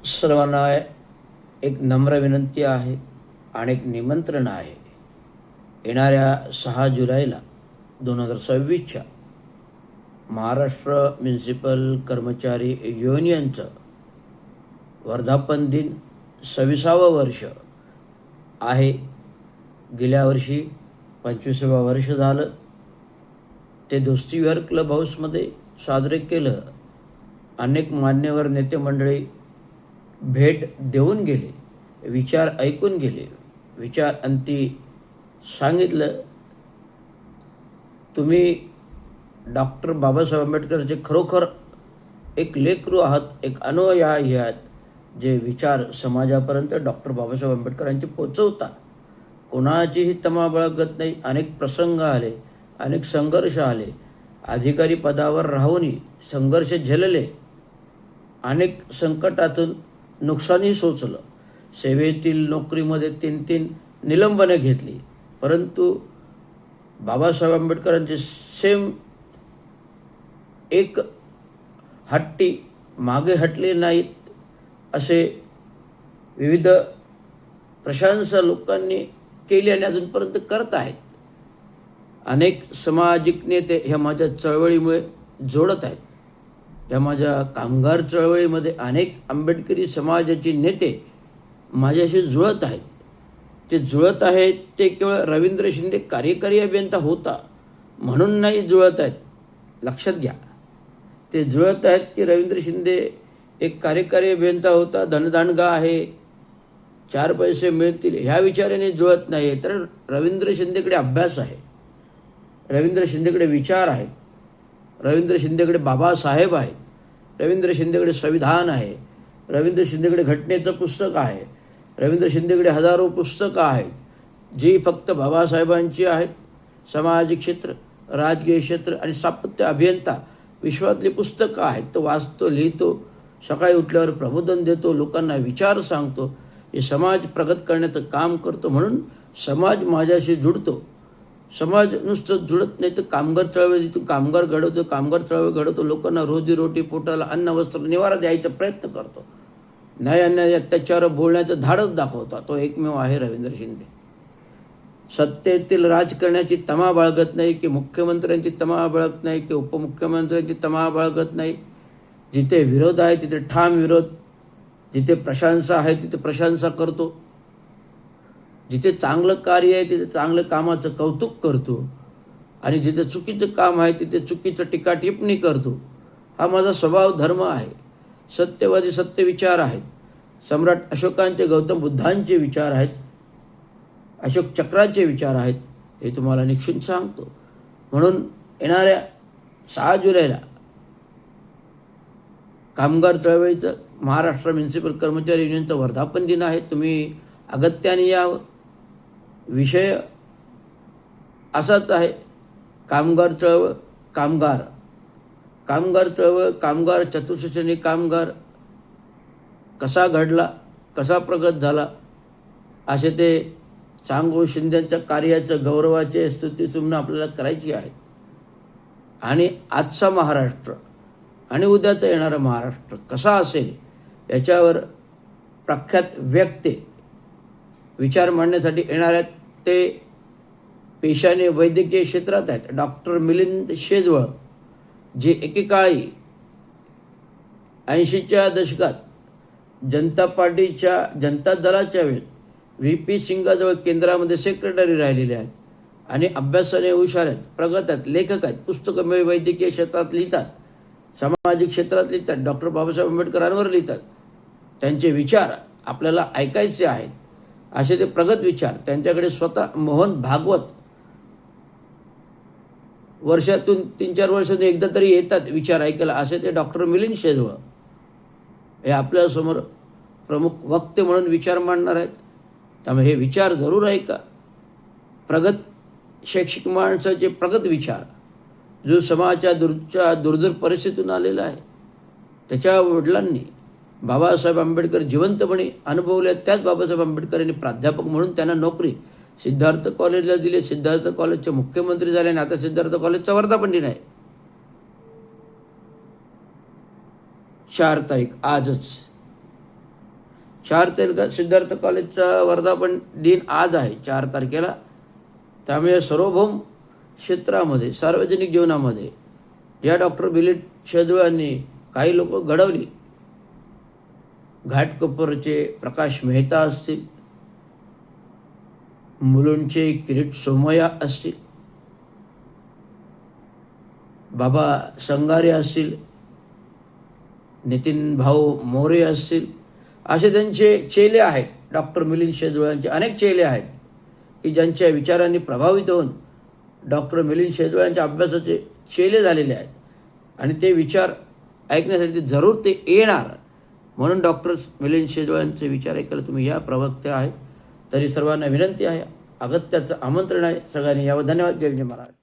सर्वांना एक नम्र विनंती आहे आणि एक निमंत्रण आहे. येणाऱ्या 6 जुलैला 2026च्या महाराष्ट्र म्युनिसिपल कर्मचारी युनियनचं वर्धापन दिन 26वं वर्ष आहे. गेल्या वर्षी 25वं वर्ष झालं. ते दोस्ती विहार क्लब हाऊसमध्ये साजरे केलं. अनेक मान्यवर नेते मंडळी भेट देऊन गेले, विचार ऐकून गेले, विचार अंती सांगितलं. तुम्ही डॉक्टर बाबासाहेब आंबेडकरचे खरोखर एक लेकरू आहात, एक अनुयायी आहात, जे विचार समाजापर्यंत डॉक्टर बाबासाहेब आंबेडकरांचे पोचवतात. कोणाचीही तमा बाळगत नाही. अनेक प्रसंग आले, अनेक संघर्ष आले, अधिकारी पदावर राहूनही संघर्ष झेलले, अनेक संकटातून नुकसानही सोचलं. सेवेतील नोकरीमध्ये 3 निलंबने घेतली, परंतु बाबासाहेब आंबेडकरांचे सेम एक हट्टी मागे हटले नाहीत. असे विविध प्रशंसा लोकांनी केली आणि अजूनपर्यंत करत आहेत. अनेक सामाजिक नेते ह्या माझ्या चळवळीमुळे जोडत आहेत. या माझ्या कामगार चळवळीमध्ये अनेक आंबेडकरी समाजाचे नेते माझ्याशी जुळत आहेत. ते जुळत आहेत ते केवळ रवींद्र शिंदे कार्यकारी अभियंता होता म्हणून नाही जुळत आहेत. लक्षात घ्या, ते जुळत आहेत की रवींद्र शिंदे एक कार्यकारी अभियंता होता, धनदांडगा आहे, 4 पैसे मिळतील ह्या विचाराने जुळत नाही. तर रवींद्र शिंदेकडे अभ्यास आहे, रवींद्र शिंदेकडे विचार आहेत, रवींद्र शिंदेकडे बाबासाहेब आहेत, रवींद्र शिंदेकडे संविधान आहे, रवींद्र शिंदेकडे घटनेचं पुस्तक आहे, रवींद्र शिंदेकडे हजारो पुस्तकं आहेत जी फक्त बाबासाहेबांची आहेत. सामाजिक क्षेत्र, राजकीय क्षेत्र आणि स्थापत्य अभियंता विश्वातली पुस्तकं आहेत. तो वाचतो, लिहितो, सकाळी उठल्यावर प्रबोधन देतो, लोकांना विचार सांगतो, हे समाज प्रगत करण्याचं काम करतो. म्हणून समाज माझ्याशी जुडतो. समाज नुसतं जुळत नाही तर कामगार चळवळीतून कामगार घडवतो, कामगार चळवळ घडवतो, लोकांना रोजीरोटी, पोटाला अन्न, वस्त्र, निवारा द्यायचा प्रयत्न करतो. न्याय अन्याय अत्याचार बोलण्याचं धाडस दाखवता तो एकमेव आहे रवींद्र शिंदे. सत्तेतील राजकारण्याची तमा बाळगत नाही, की मुख्यमंत्र्यांची तमा बाळगत नाही, की उपमुख्यमंत्र्यांची तमा बाळगत नाही. जिथे विरोध आहे तिथे ठाम विरोध, जिथे प्रशंसा आहे तिथे प्रशंसा करतो, जिथे चांगलं कार्य आहे तिथे चांगलं कामाचं कौतुक करतो, आणि जिथे चुकीचं काम आहे तिथे चुकीचं टीका टिप्पणी करतो. हा माझा स्वभाव धर्म आहे. सत्यवादी सत्य विचार आहेत. सम्राट अशोकांचे, गौतम बुद्धांचे विचार आहेत, अशोक चक्राचे विचार आहेत, हे तुम्हाला निश्चित सांगतो. म्हणून येणाऱ्या 6 जुलैला कामगार चळवळीचं महाराष्ट्र म्युनिसिपल कर्मचारी युनियनचं वर्धापन दिन आहे. तुम्ही अगत्याने यावं. विषय असाच आहे, कामगार चळवळ, कामगार, कामगार चळवळ, कामगार, चतुश्रेणी कामगार कसा घडला, कसा प्रगत झाला, असे ते सांगू. शिंदेच्या कार्याचं गौरवाचे स्तुतीसुमनं आपल्याला करायची आहे. आणि आजचा महाराष्ट्र आणि उद्याचा येणारा महाराष्ट्र कसा असेल याच्यावर प्रख्यात व्यक्ती विचार मांडण्यासाठी येणार आहेत. ते पेशाने वैद्यकीय क्षेत्रात आहेत. डॉक्टर मिलिंद शेजवळ, जे एकेकाळी 80च्या दशकात जनता पार्टीच्या, जनता दलाच्या वेळेत VP सिंगाजवळ केंद्रामध्ये सेक्रेटरी राहिलेले आहेत आणि अभ्यासाने हुशार आहेत, प्रगत आहेत, लेखक आहेत, पुस्तकं वैद्यकीय क्षेत्रात लिहितात, सामाजिक क्षेत्रात लिहितात, डॉक्टर बाबासाहेब आंबेडकरांवर लिहितात. त्यांचे विचार आपल्याला ऐकायचे आहेत. असे ते प्रगत विचार. त्यांच्याकडे स्वतः मोहन भागवत वर्षातून 3-4 वर्षातून एकदा तरी येतात विचार ऐकायला. असे ते डॉक्टर मिलिंद शेजवळ हे आपल्यासमोर प्रमुख वक्ते म्हणून विचार मांडणार आहेत. त्यामुळे हे विचार जरूर ऐका. प्रगत शैक्षिक माणसाचे प्रगत विचार, जो समाजाच्या दुर्धर परिस्थितीतून आलेला आहे, त्याच्या वडिलांनी बाबासाहेब आंबेडकर जिवंतपणे अनुभवले. त्याच बाबासाहेब आंबेडकरांनी प्राध्यापक म्हणून त्यांना नोकरी सिद्धार्थ कॉलेजला दिली. सिद्धार्थ कॉलेजचे मुख्यमंत्री झाले आणि आता सिद्धार्थ कॉलेजचा वर्धापन दिन आहे. 4 तारीख आजच. सिद्धार्थ कॉलेजचा वर्धापन दिन आज आहे 4 तारखेला. त्यामुळे सार्वभौम क्षेत्रामध्ये सार्वजनिक जीवनामध्ये ज्या डॉक्टर मिलिंद शेजवळांनी काही लोक घडवली, घाटकोपरचे प्रकाश मेहता असतील, मुलुंडचे किरीट सोमय्या असतील, बाबा संगारे असतील, नितीन भाऊ मोरे असतील, असे त्यांचे चेले आहेत. डॉक्टर मिलिंद शेजवळांचे अनेक चेले आहेत की ज्यांच्या विचारांनी प्रभावित होऊन डॉक्टर मिलिंद शेजवळांच्या अभ्यासाचे चेले झालेले आहेत आणि ते विचार ऐकण्यासाठी जरूर ते येणार. म्हणून डॉक्टर मिलिंद शेजवळांचे विचार ऐकायला तुम्ही या प्रवक्ते आहेत. तरी सर्वांना विनंती आहे, अगत्याचं आमंत्रण आहे, सगळ्यांनी यावं. धन्यवाद. जय महाराज.